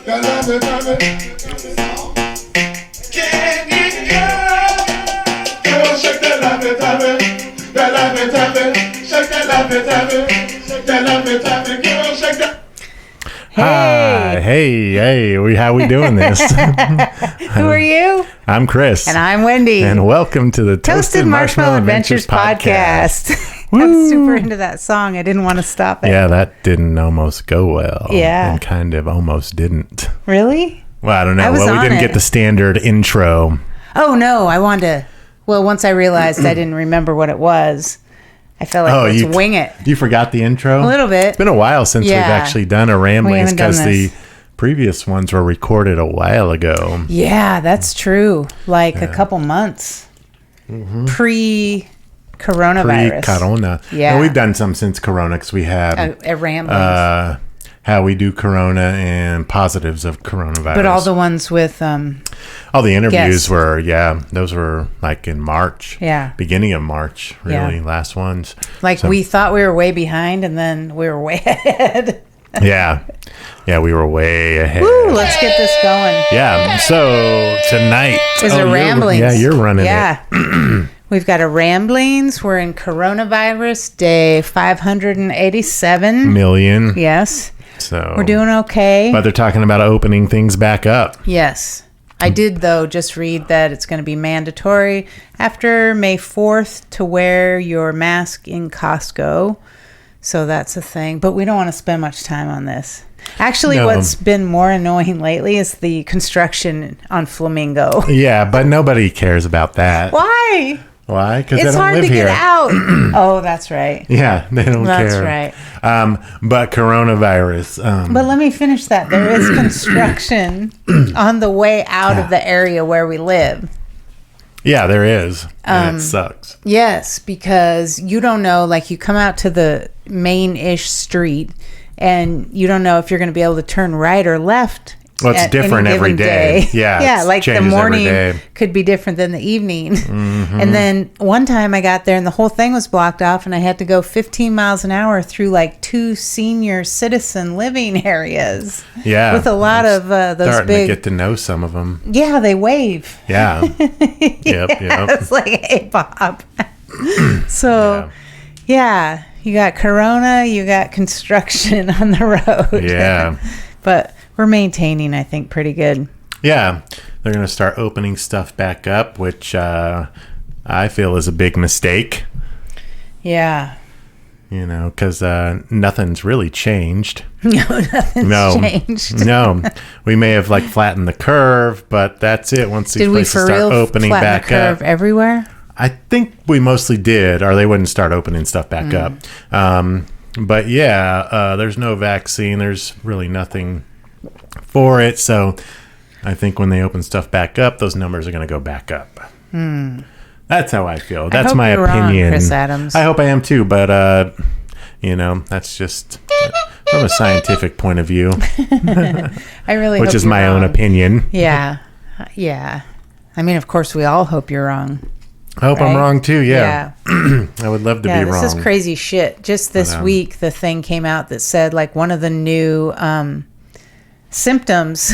Hi, hey, how we doing this? Who are you? I'm Chris. And I'm Wendy. And welcome to the Toasted Marshmallow Adventures podcast. I'm super into that song. I didn't want to stop it. Yeah, that didn't almost go well. Yeah. And kind of almost didn't. Really? Well, I don't know. Well, we didn't get the standard intro. Oh, no. I wanted to. Well, once I realized I didn't remember what it was, I felt like let's wing it. You forgot the intro? A little bit. It's been a while since we've actually done a ramblings because the previous ones were recorded a while ago. Yeah, that's true. Like a couple months. Mm-hmm. Pre-coronavirus. Pre-corona. Yeah. And we've done some since corona because we had a ramblings. How we do corona and positives of coronavirus. But all the ones with all the interviews were those were like in March. Yeah. Beginning of March, really, last ones. Like we thought we were way behind and then we were way ahead. Yeah, we were way ahead. Woo, let's get this going. Yeah, so tonight is a ramblings. You're running it. We've got a ramblings. We're in coronavirus day 587 million. Yes. So we're doing okay. But they're talking about opening things back up. Yes. I did, though, just read that it's going to be mandatory after May 4th to wear your mask in Costco. So that's a thing. But we don't want to spend much time on this. Actually, what's been more annoying lately is the construction on Flamingo. Yeah, but nobody cares about that. Why? Why? Because they don't hard live to here. Get out. Oh, that's right. Yeah, they don't care. That's right. But coronavirus. But let me finish that. There is construction on the way out of the area where we live. Yeah, there is. And it sucks. Yes, because you don't know, like you come out to the main-ish street and you don't know if you're going to be able to turn right or left. Well, it's different every day. Yeah, like the morning could be different than the evening. Mm-hmm. And then one time I got there and the whole thing was blocked off and I had to go 15 miles an hour through like 2 senior citizen living areas. Yeah. With a lot of those starting big... to get to know some of them. Yeah, they wave. Yeah. Yep. It's like, hey, Bob. So, yeah, you got Corona, you got construction on the road. Yeah. But... we're maintaining, I think, pretty good. Yeah. They're going to start opening stuff back up, which I feel is a big mistake. Yeah. You know, because nothing's really changed. No, nothing's changed. No. We may have, like, flattened the curve, but that's it. Once these places start opening back up. Did we for real flatten the curve everywhere? I think we mostly did, or they wouldn't start opening stuff back up. But, yeah, there's no vaccine. There's really nothing for it, so I think when they open stuff back up, those numbers are going to go back up. That's how I feel. That's my opinion. Wrong, Chris Adams. I hope I am too, but you know, that's just from a scientific point of view. I really, which is my own opinion. Yeah. I mean, of course, we all hope you're wrong. I hope I'm wrong too. Yeah. I would love to be wrong. This is crazy shit. Just this week, the thing came out that said like one of the new symptoms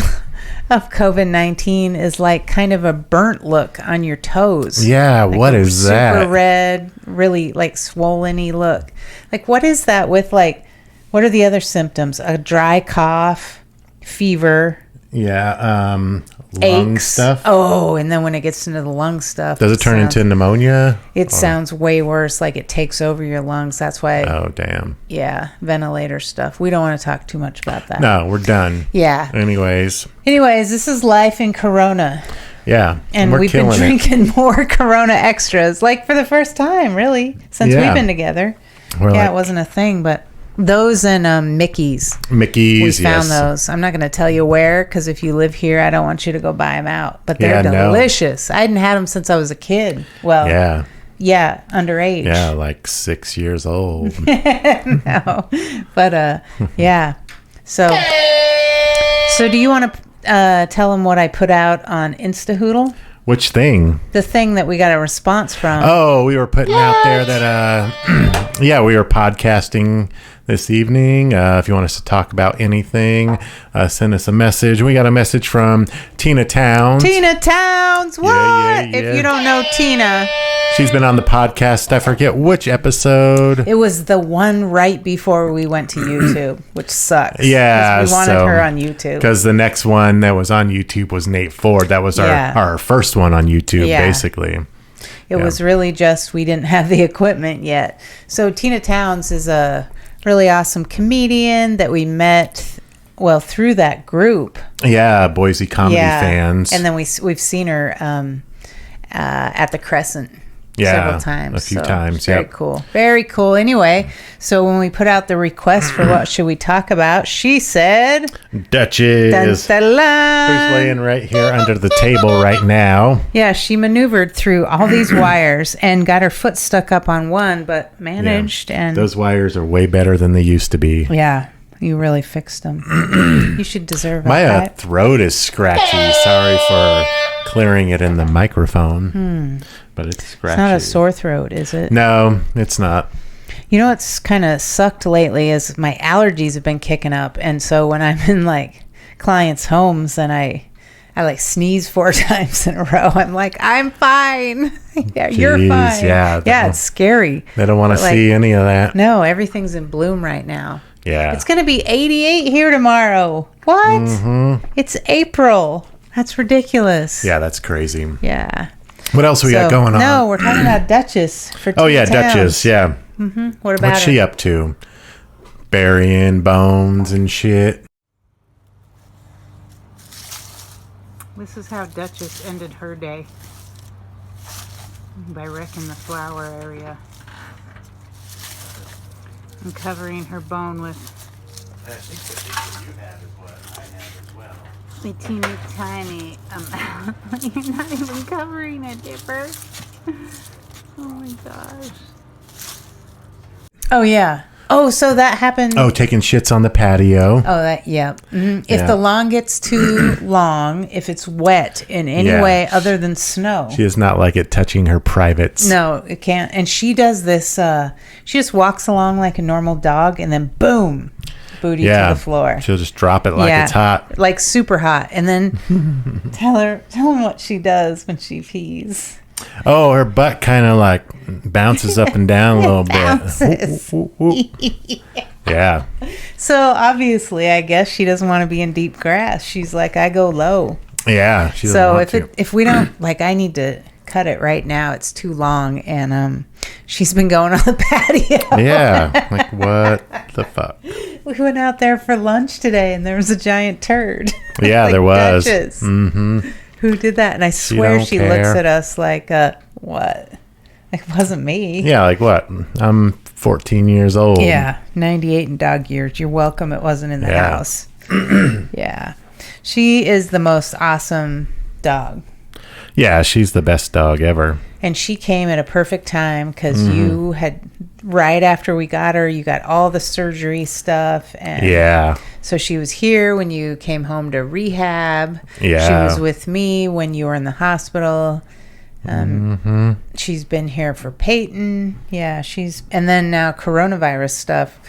of COVID-19 is like kind of a burnt look on your toes. Yeah, like what is that? Super red, really like swollen-y look. Like what is that with like, what are the other symptoms? A dry cough, fever. Yeah, lung aches. stuff. Oh, and then when it gets into the lung stuff. Does it turn into pneumonia? It sounds way worse, like it takes over your lungs. That's why. Oh, damn. Yeah, ventilator stuff. We don't want to talk too much about that. No, we're done. Yeah. Anyways, this is life in Corona. Yeah. And we've been drinking more Corona extras, like for the first time, really, since we've been together. It wasn't a thing, but those and Mickey's. We found those. I'm not going to tell you where, because if you live here, I don't want you to go buy them out. But they're delicious. I hadn't had them since I was a kid. Well, yeah, underage. Yeah, like 6 years old. No, but yeah. So do you want to tell them what I put out on Instahoodle? Which thing? The thing that we got a response from. Oh, we were putting out there that, we were podcasting this evening. If you want us to talk about anything, send us a message. We got a message from Tina Towns. Tina Towns, what? Yeah. If you don't know Tina, she's been on the podcast. I forget which episode. It was the one right before we went to YouTube, which sucks. Yeah, we wanted her on YouTube. Because the next one that was on YouTube was Nate Ford. That was our first one on YouTube, basically. It was really just we didn't have the equipment yet. So Tina Towns is a really awesome comedian that we met, through that group. Yeah, Boise comedy fans. And then we've seen her at the Crescent. Several times. A few times, Very cool. Very cool. Anyway, so when we put out the request for what should we talk about, she said... Duchess. Who's laying right here under the table right now. Yeah, she maneuvered through all these wires and got her foot stuck up on one, but managed. And those wires are way better than they used to be. Yeah, you really fixed them. You should deserve it. My throat is scratchy. Sorry for clearing it in the microphone. But it's scratchy. It's not a sore throat, is it? No, it's not. You know what's kind of sucked lately is my allergies have been kicking up. And so when I'm in like clients' homes and I like sneeze 4 times in a row, I'm like, I'm fine. Yeah, Jeez, you're fine. Yeah, it's scary. They don't want to see any of that. No, everything's in bloom right now. Yeah. It's going to be 88 here tomorrow. What? Mm-hmm. It's April. That's ridiculous. Yeah, that's crazy. Yeah. What else we got going on? No, we're talking about Duchess for Tina Towns. Duchess, yeah. Mm-hmm. What about What's she up to? Burying bones and shit. This is how Duchess ended her day. By wrecking the flower area. And covering her bone with... I think the picture you have is what I have as well. A teeny tiny amount. You're not even covering it, Dipper. Oh my gosh. Oh yeah. Oh, so that happened. Oh, taking shits on the patio. Oh, yeah. Mm-hmm. If the lawn gets too long, if it's wet in any way other than snow. She does not like it touching her privates. No, it can't. And she does this, she just walks along like a normal dog and then boom. Booty to the floor. She'll just drop it like it's hot. Like super hot. And then tell them what she does when she pees. Oh, her butt kind of like bounces up and down a little bit. Yeah. So obviously, I guess she doesn't want to be in deep grass. She's like, I go low. Yeah. She doesn't want to. If we don't, like, I need to cut it right now. It's too long. And she's been going on the patio. Yeah. Like, what the fuck? We went out there for lunch today and there was a giant turd. Yeah, like there was. Duchess. Mm-hmm. Who did that? And I swear she looks at us like, what? Like, it wasn't me. Yeah, like what? I'm 14 years old. Yeah, 98 in dog years. You're welcome. It wasn't in the house. Yeah. She is the most awesome dog. Yeah, she's the best dog ever. And she came at a perfect time because you had, right after we got her, you got all the surgery stuff. And so she was here when you came home to rehab. Yeah. She was with me when you were in the hospital. She's been here for Peyton. Yeah, and then now coronavirus stuff.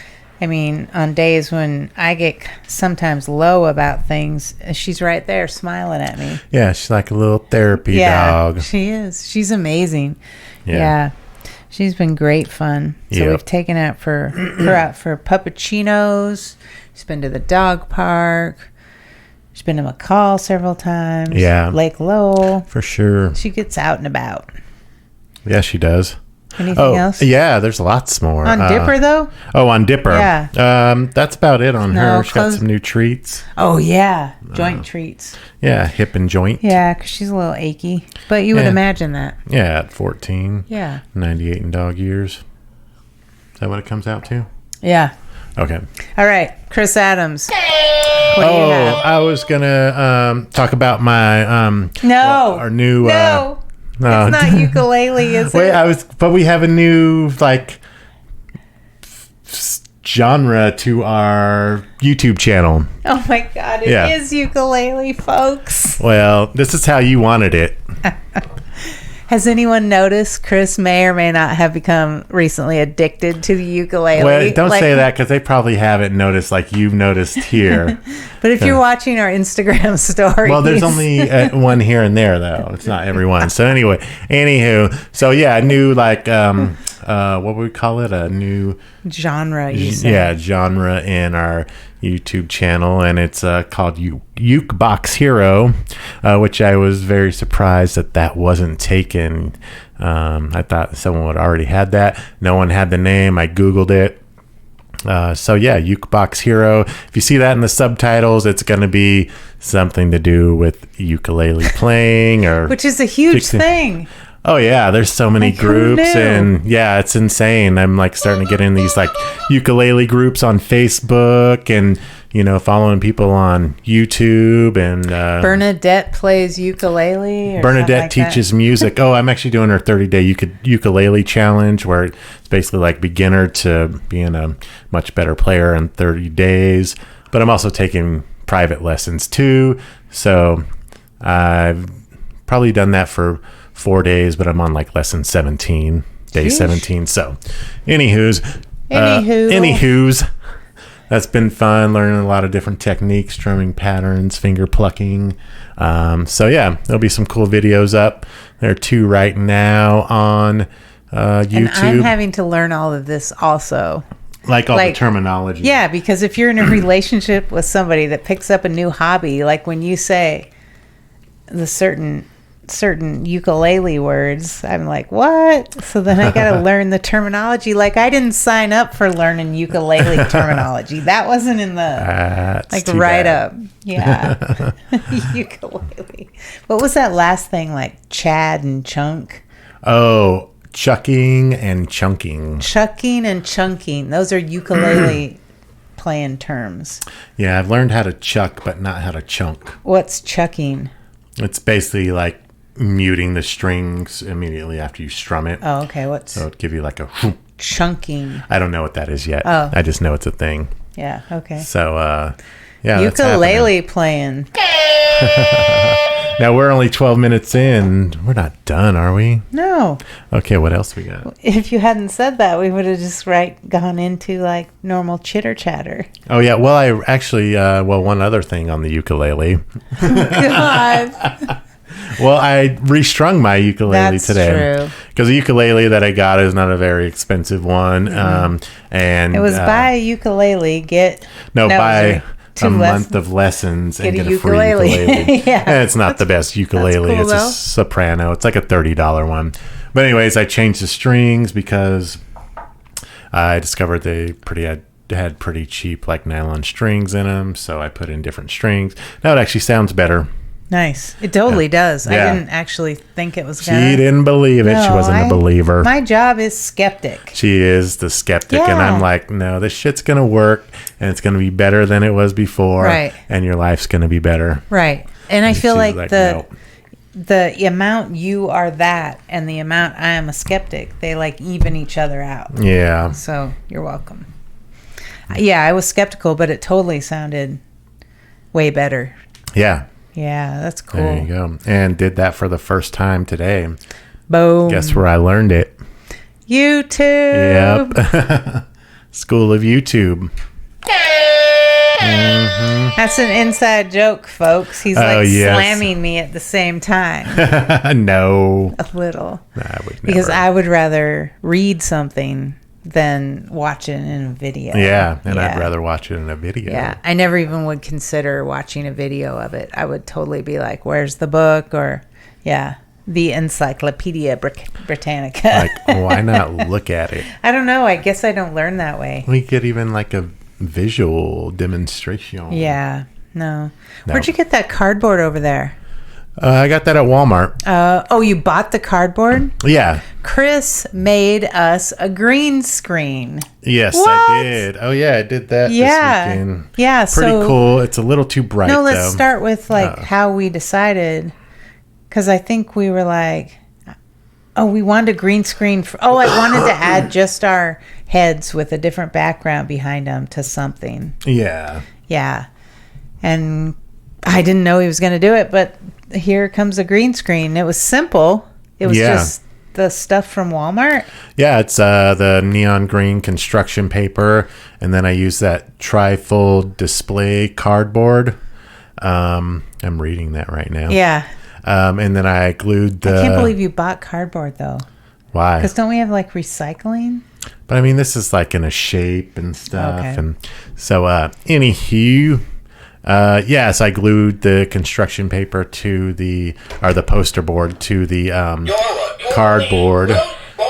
I mean, on days when I get sometimes low about things, she's right there smiling at me. Yeah, she's like a little therapy dog. She is. She's amazing. Yeah. She's been great fun. So we've taken her out for puppuccinos. She's been to the dog park. She's been to McCall several times. Yeah. Lake Lowell. For sure. She gets out and about. Yeah, she does. Anything else? Yeah, there's lots more. On Dipper, though? Oh, on Dipper. Yeah. That's about it on her. She's got some new treats. Oh, yeah. Joint treats. Yeah, hip and joint. Yeah, because she's a little achy. But you would imagine that. Yeah, at 14. Yeah. 98 in dog years. Is that what it comes out to? Yeah. Okay. All right. Chris Adams. What do you have? I was going to talk about my... our new... No. It's not ukulele, is it? Wait, but we have a new genre to our YouTube channel. Oh my God, it is ukulele, folks. Well, this is how you wanted it. Has anyone noticed Chris may or may not have become recently addicted to the ukulele? Well, don't say that because they probably haven't noticed like you've noticed here. But if you're watching our Instagram stories. Well, there's only one here and there, though. It's not everyone. So anyway, so yeah, new like, what would we call it? A new genre. Genre in our YouTube channel, and it's called ukeboxhero, which I was very surprised that wasn't taken. I thought someone would already had that. No one had the name. I Googled it. So yeah, ukeboxhero. If you see that in the subtitles, it's going to be something to do with ukulele playing, or which is a huge thing. Oh yeah, there's so many groups, and yeah, it's insane. I'm like starting to get in these like ukulele groups on Facebook, and following people on YouTube, and Bernadette plays ukulele. Bernadette teaches music. Oh, I'm actually doing her 30-day ukulele challenge, where it's basically like beginner to being a much better player in 30 days. But I'm also taking private lessons too. So I've probably done that for 4 days, but I'm on like lesson 17, day 17. So anywho's, that's been fun, learning a lot of different techniques, strumming patterns, finger plucking. So yeah, there'll be some cool videos up. There are 2 right now on YouTube. And I'm having to learn all of this also. Like the terminology. Yeah, because if you're in a relationship with somebody that picks up a new hobby, like when you say the certain ukulele words, I'm like, what? So then I got to learn the terminology. Like I didn't sign up for learning ukulele terminology. That wasn't in the write up. Yeah. Ukulele. What was that last thing, like Chad and chunk? Oh, chucking and chunking. Chucking and chunking. Those are ukulele playing terms. Yeah, I've learned how to chuck, but not how to chunk. What's chucking? It's basically like muting the strings immediately after you strum it. Oh, okay. So it'd give you like a chunking. I don't know what that is yet. Oh. I just know it's a thing. Yeah, okay. So yeah, ukulele playing. Now we're only 12 minutes in. We're not done, are we? No. Okay, what else we got? If you hadn't said that, we would have just gone into like normal chitter chatter. Oh yeah, well I actually one other thing on the ukulele. God. Well, I restrung my ukulele today. That's true. Because the ukulele that I got is not a very expensive one. And it was buy a ukulele, buy a month of lessons and get a free ukulele. Yeah. And it's not the best ukulele. Cool, it's a soprano. It's like a $30 one. But anyways, I changed the strings because I discovered they had pretty cheap like nylon strings in them. So I put in different strings. Now it actually sounds better. Nice. It totally does. Yeah. I didn't actually think it was going to. She didn't believe it. She wasn't a believer. My job is skeptic. She is the skeptic. Yeah. And I'm like, no, this shit's going to work and it's going to be better than it was before. Right. And your life's going to be better. Right. And I feel like no. the amount you are that and the amount I am a skeptic, they like even each other out. Yeah. So you're welcome. Yeah, I was skeptical, but it totally sounded way better. Yeah. Yeah, that's cool. There you go. And did that for the first time today. Boom. Guess where I learned it? YouTube. Yep. School of YouTube. Mm-hmm. That's an inside joke, folks. He's slamming me at the same time. No. A little. I would never. Because I would rather read something than watch it in a video. Yeah, and I'd rather watch it in a video. Yeah, I never even would consider watching a video of it. I would totally be like, where's the book? Or, the Encyclopedia Britannica. Like, why not look at it? I don't know. I guess I don't learn that way. We get even like a visual demonstration. Yeah, no. Where'd you get that cardboard over there? I got that at Walmart. You bought the cardboard? Yeah. Chris made us a green screen. Yes, what? I did. Oh, yeah, I did that this weekend. Yeah, pretty cool. It's a little too bright, No, let's start with how we decided. Because I think we were like, we wanted a green screen. I wanted to add just our heads with a different background behind them to something. Yeah. Yeah. And I didn't know he was going to do it, but here comes a green screen. It was simple. It was just the stuff from Walmart? Yeah, it's the neon green construction paper, and then I use that tri-fold display cardboard. I'm reading that right now. Yeah. And then I glued the... I can't believe you bought cardboard, though. Why? Because don't we have, like, recycling? But, I mean, this is, like, in a shape and stuff. Okay. And so, anywho... so I glued the construction paper to the poster board to the cardboard.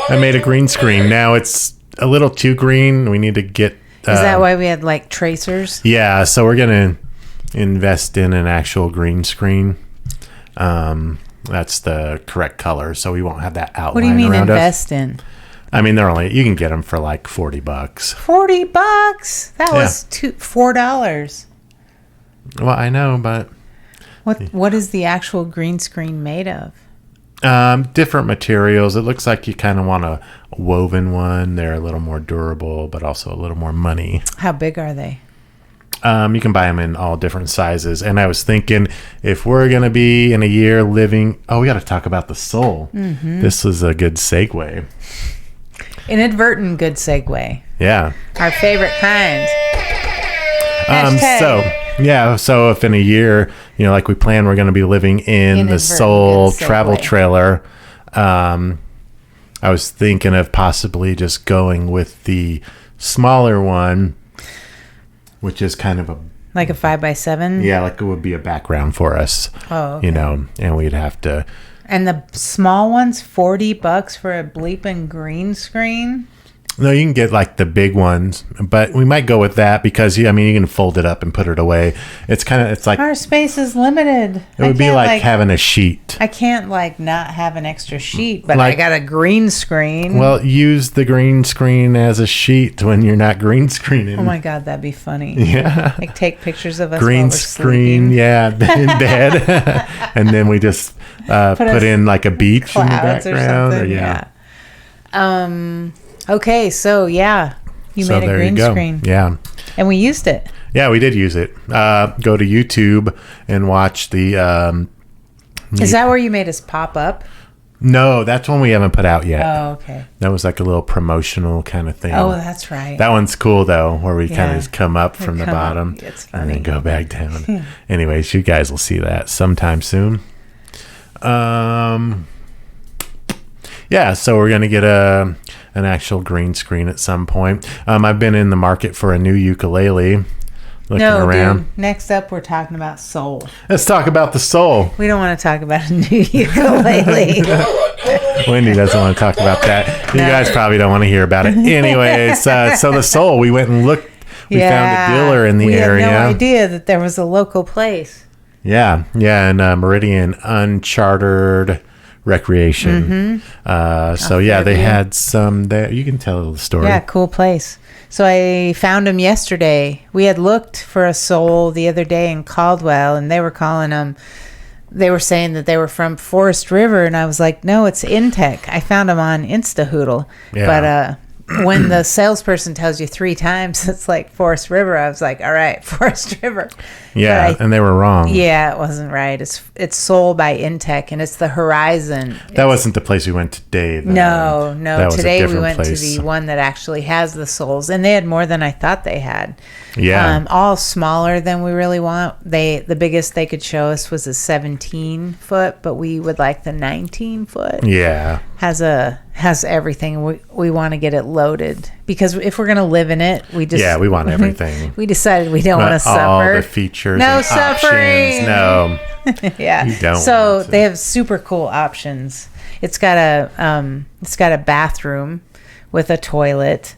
I made a green screen. Now it's a little too green. We need to get... Is that why we had, like, tracers? Yeah, so we're going to invest in an actual green screen. That's the correct color, so we won't have that outline. What do you mean invest in? I mean, you can get them for like $40. $40? That was $4. Well, I know, but what is the actual green screen made of? Different materials. It looks like you kind of want a woven one. They're a little more durable, but also a little more money. How big are they? You can buy them in all different sizes. And I was thinking, if we're going to be in a year living... Oh, we got to talk about the soul. Mm-hmm. This was a good segue. Inadvertent good segue. Yeah. Our favorite kind. So if in a year, like we plan, we're going to be living in the soul travel trailer. I was thinking of possibly just going with the smaller one, which is kind of like a 5x7. Yeah, like it would be a background for us. Oh, okay. And we'd have to. And the small one's $40 for a bleeping green screen. No, you can get like the big ones, but we might go with that because you can fold it up and put it away. It's like our space is limited. It would be like having a sheet. I can't not have an extra sheet, but I got a green screen. Well, use the green screen as a sheet when you're not green screening. Oh my God, that'd be funny. Yeah. Like take pictures of us green while we're screen, sleeping. Yeah, in bed, and then we just put in like a beach in the background. Or yeah. Okay, so you made a green screen. Yeah. And we used it. Yeah, we did use it. Go to YouTube and watch the... Is that where you made us pop up? No, that's one we haven't put out yet. Oh, okay. That was like a little promotional kind of thing. Oh, that's right. That one's cool, though, where we kind of just come up from the bottom. It's funny. And then go back down. Anyways, you guys will see that sometime soon. Yeah, so we're going to get an actual green screen at some point. I've been in the market for a new ukulele. Looking around. Dude. Next up, we're talking about soul. Let's talk about the soul. We don't want to talk about a new ukulele. Wendy doesn't want to talk about that. You guys probably don't want to hear about it. Anyways, so the soul, we went and looked. We found a dealer in the area. We had no idea that there was a local place. Yeah, in Meridian Unchartered Recreation. Mm-hmm. They had some there. You can tell the story. Yeah, cool place. So I found them yesterday. We had looked for a soul the other day in Caldwell, and they were calling them. They were saying that they were from Forest River, and I was like, no, it's Intech. I found them on Instahoodle. Yeah. But when the salesperson tells you 3 times it's like Forest River, I was like, all right, Forest River. Yeah, and they were wrong. Yeah, it wasn't right. It's sold by Intech, and it's the Horizon. That wasn't the place we went today, though. No. Today we went to the one that actually has the souls, and they had more than I thought they had. Yeah. All smaller than we really want. The biggest they could show us was a 17-foot, but we would like the 19-foot. Yeah. Has everything. We want to get it loaded because if we're going to live in it, we want everything. We decided we don't want to suffer. All the features, no suffering. No. Yeah. You don't. So they have super cool options. It's got a bathroom with a toilet,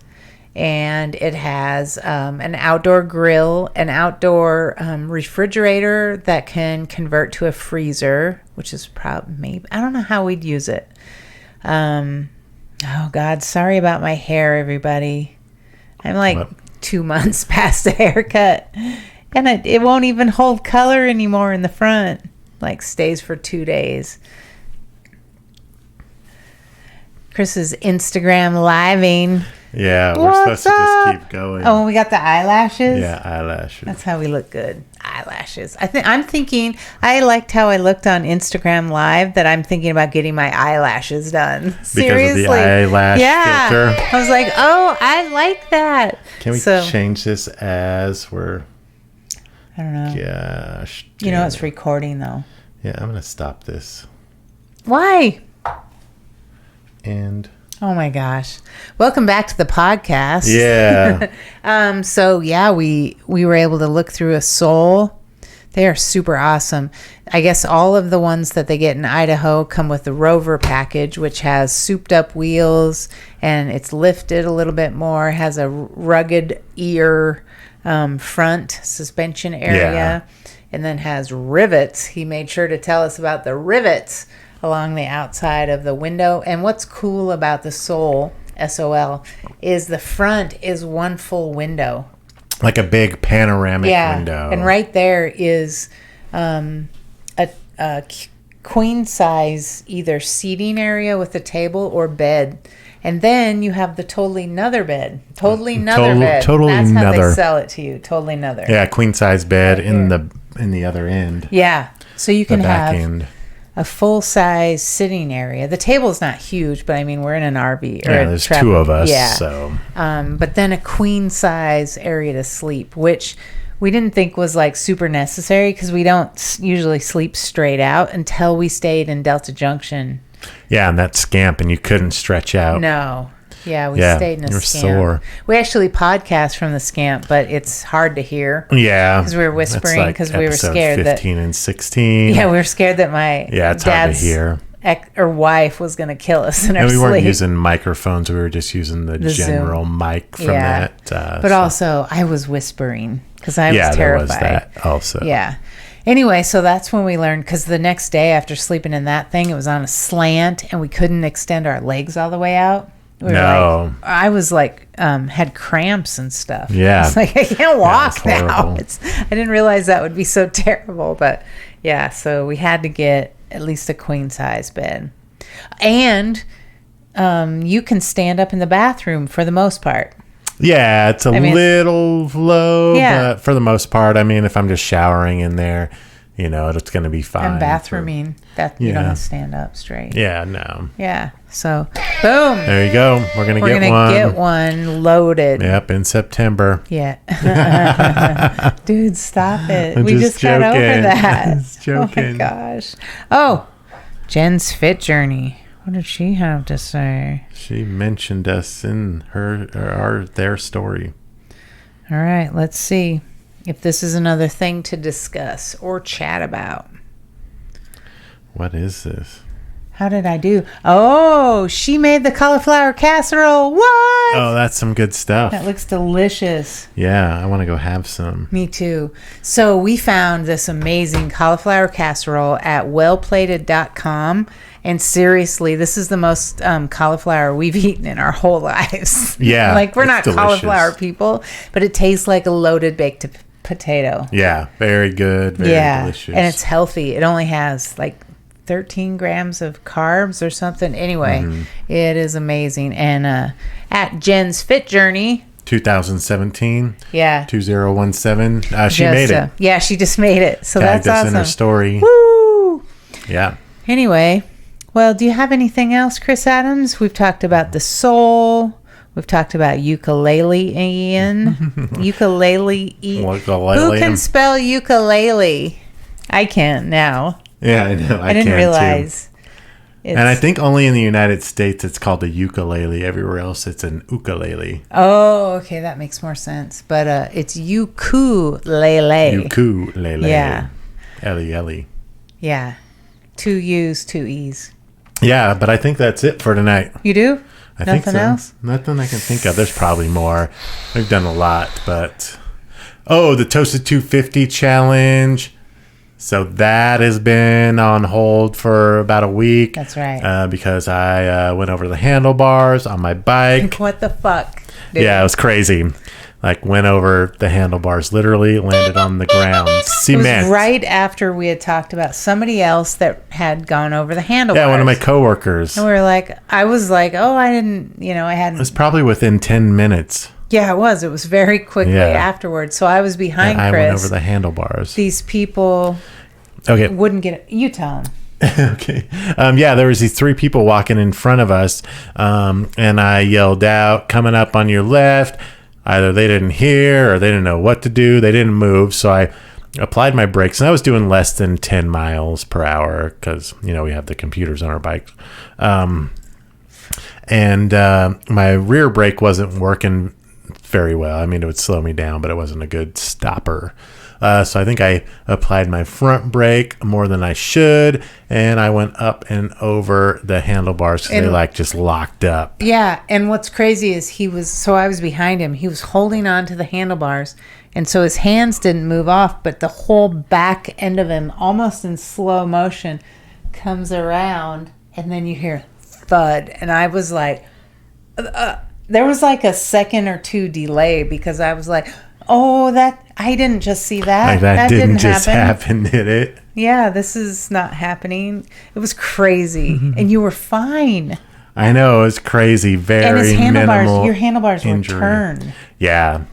and it has an outdoor grill, an outdoor refrigerator that can convert to a freezer, which is maybe I don't know how we'd use it. Oh God, sorry about my hair, everybody. I'm like 2 months past a haircut, and it won't even hold color anymore in the front. Like stays for 2 days. Chris is Instagram living. Yeah, we're supposed to just keep going. Oh, and we got the eyelashes? Yeah, eyelashes. That's how we look good. Eyelashes. I'm thinking, I liked how I looked on Instagram Live that I'm thinking about getting my eyelashes done. Seriously. Because of the eyelash filter? I was like, oh, I like that. Can we change this as we're... I don't know. Gosh. You know it's recording, though. Yeah, I'm going to stop this. Why? And... Oh my gosh. Welcome back to the podcast. Yeah. So yeah, we were able to look through a sole. They are super awesome. I guess all of the ones that they get in Idaho come with the Rover package, which has souped up wheels and it's lifted a little bit more, has a rugged ear front suspension area, and then has rivets. He made sure to tell us about the rivets along the outside of the window. And what's cool about the sole, SOL, is the front is one full window. Like a big panoramic window. And right there is a queen size either seating area with a table or bed. And then you have the totally nother bed. Bed. That's how they sell it to you. Totally nother. Yeah, queen size bed right in the other end. Yeah. So you can have end. A full-size sitting area. The table's not huge, but I mean, we're in an RV. Or there's two of us. Yeah. So. But then a queen-size area to sleep, which we didn't think was like super necessary because we don't usually sleep straight out until we stayed in Delta Junction. Yeah, and that scamp, and you couldn't stretch out. No. Yeah, we stayed in a scamp. Sore. We actually podcast from the scamp, but it's hard to hear. Yeah. Because we were whispering because we were scared 15 and 16. Yeah, we were scared that my it's hard to hear. Or wife was going to kill us in our sleep. And we weren't using microphones. We were just using the general Zoom mic from that. But also, I was whispering because I was terrified. There was that also. Yeah. Anyway, so that's when we learned, because the next day after sleeping in that thing, it was on a slant and we couldn't extend our legs all the way out. I was like, had cramps and stuff. Yeah. It's like, I can't walk now. I didn't realize that would be so terrible. But yeah, so we had to get at least a queen size bed. And you can stand up in the bathroom for the most part. Yeah, it's a little low, but for the most part, I mean, if I'm just showering in there, it's going to be fine. And bathrooming, you don't have to stand up straight. Yeah, no. Yeah, so boom. There you go. We're going to get one loaded. Yep, in September. Yeah. Dude, stop it. We just got over that. Just joking. Oh my gosh. Oh, Jen's Fit Journey. What did she have to say? She mentioned us in their story. All right, let's see if this is another thing to discuss or chat about. What is this? How did I do? Oh, she made the cauliflower casserole. What? Oh, that's some good stuff. That looks delicious. Yeah, I want to go have some. Me too. So we found this amazing cauliflower casserole at wellplated.com. And seriously, this is the most cauliflower we've eaten in our whole lives. Yeah. Like, we're not delicious cauliflower people, but it tastes like a loaded baked potato. Yeah, very good. Very delicious. And it's healthy. It only has like 13 grams of carbs or something. Anyway, It is amazing. And at Jen's Fit Journey 2017. Yeah. 2017. She made it. Yeah, she just made it. So tagged that's awesome. In her story. Woo! Yeah. Anyway, well, do you have anything else, Chris Adams? We've talked about the soul. We've talked about ukulele, Ian. Ukulele. Who can spell ukulele? I can now. Yeah, I know. I didn't realize. And I think only in the United States it's called a ukulele. Everywhere else it's an ukulele. Oh, okay. That makes more sense. But it's ukulele. Ukulele. Yeah. L-E-L-E. Yeah. 2 U's, 2 E's. Yeah, but I think that's it for tonight. You do? I think so. Else? Nothing I can think of. There's probably more. We've done a lot, but... Oh, the Toasted 250 challenge. So that has been on hold for about a week. That's right. Because I went over the handlebars on my bike. What the fuck? Dude? Yeah, it was crazy. like went over the handlebars, literally landed on the ground. Cement. It was right after we had talked about somebody else that had gone over the handlebars. Yeah, one of my coworkers. And we were like, I was like, oh, I didn't, I hadn't. It was probably within 10 minutes. Yeah, it was. It was very quickly afterwards. So I was behind Chris. I went over the handlebars. These people wouldn't get it. You tell them. Okay. There was these 3 people walking in front of us, and I yelled out, coming up on your left. Either they didn't hear or they didn't know what to do. They didn't move. So I applied my brakes, and I was doing less than 10 miles per hour because, we have the computers on our bikes. And my rear brake wasn't working very well. I mean, it would slow me down, but it wasn't a good stopper. So I think I applied my front brake more than I should, and I went up and over the handlebars because they just locked up. Yeah, and what's crazy is I was behind him. He was holding on to the handlebars, and so his hands didn't move off, but the whole back end of him, almost in slow motion, comes around, and then you hear thud, and I was like, there was like a second or 2 delay because I was like, oh, that I didn't just see that. Like that didn't just happen, did it? Yeah, this is not happening. It was crazy, and you were fine. I know, it was crazy. Very and his minimal. Your handlebars injury. were turned. Yeah.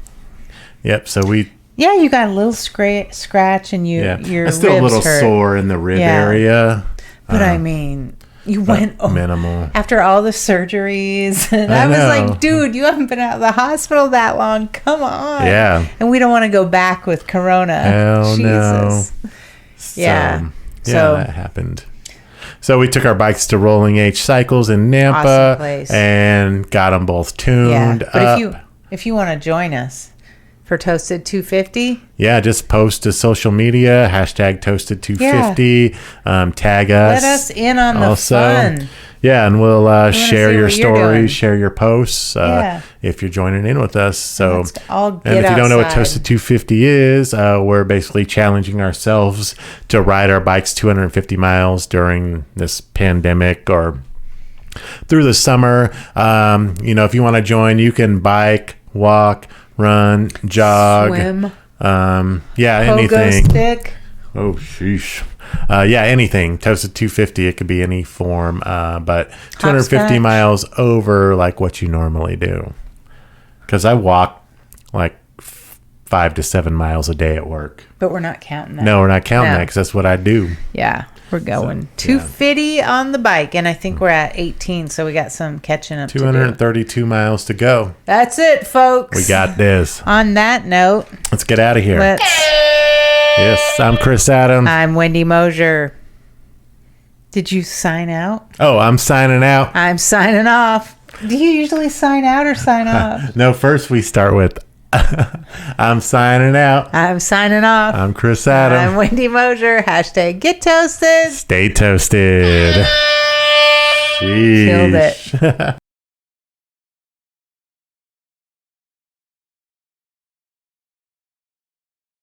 Yep. So we. Yeah, you got a little scratch, and your I'm still ribs a little hurt. Sore in the rib area. But I mean. You went minimal after all the surgeries, and I was like, "Dude, you haven't been out of the hospital that long. Come on." Yeah. And we don't want to go back with Corona. Hell Jesus. No. Yeah. So that happened. So we took our bikes to Rolling H Cycles in Nampa and got them both tuned But up. if you want to join us for Toasted 250, just post to social media #Toasted250. Tag us. Let us in on the fun. Yeah, and we'll share your stories, share your posts if you're joining in with us. So, and if you don't know what Toasted 250 is, we're basically challenging ourselves to ride our bikes 250 miles during this pandemic or through the summer. If you want to join, you can bike, walk, run, jog, swim, anything. Stick. Oh, sheesh. Anything. Toasted 250. It could be any form, but 250 miles over like what you normally do. Because I walk like 5 to 7 miles a day at work. But we're not counting that. No, we're not counting that because that's what I do. Yeah. We're going 250 on the bike, and I think we're at 18, so we got some catching up 232 miles to go. That's it, folks. We got this. On that note, let's get out of here. Yes, I'm Chris Adam. I'm Wendy Mosier. Did you sign out? Oh, I'm signing out. I'm signing off. Do you usually sign out or sign off? No, first we start with I'm signing out. I'm signing off. I'm Chris Adam. I'm Wendy Mosier. #Get Toasted. Stay toasted. Killed it.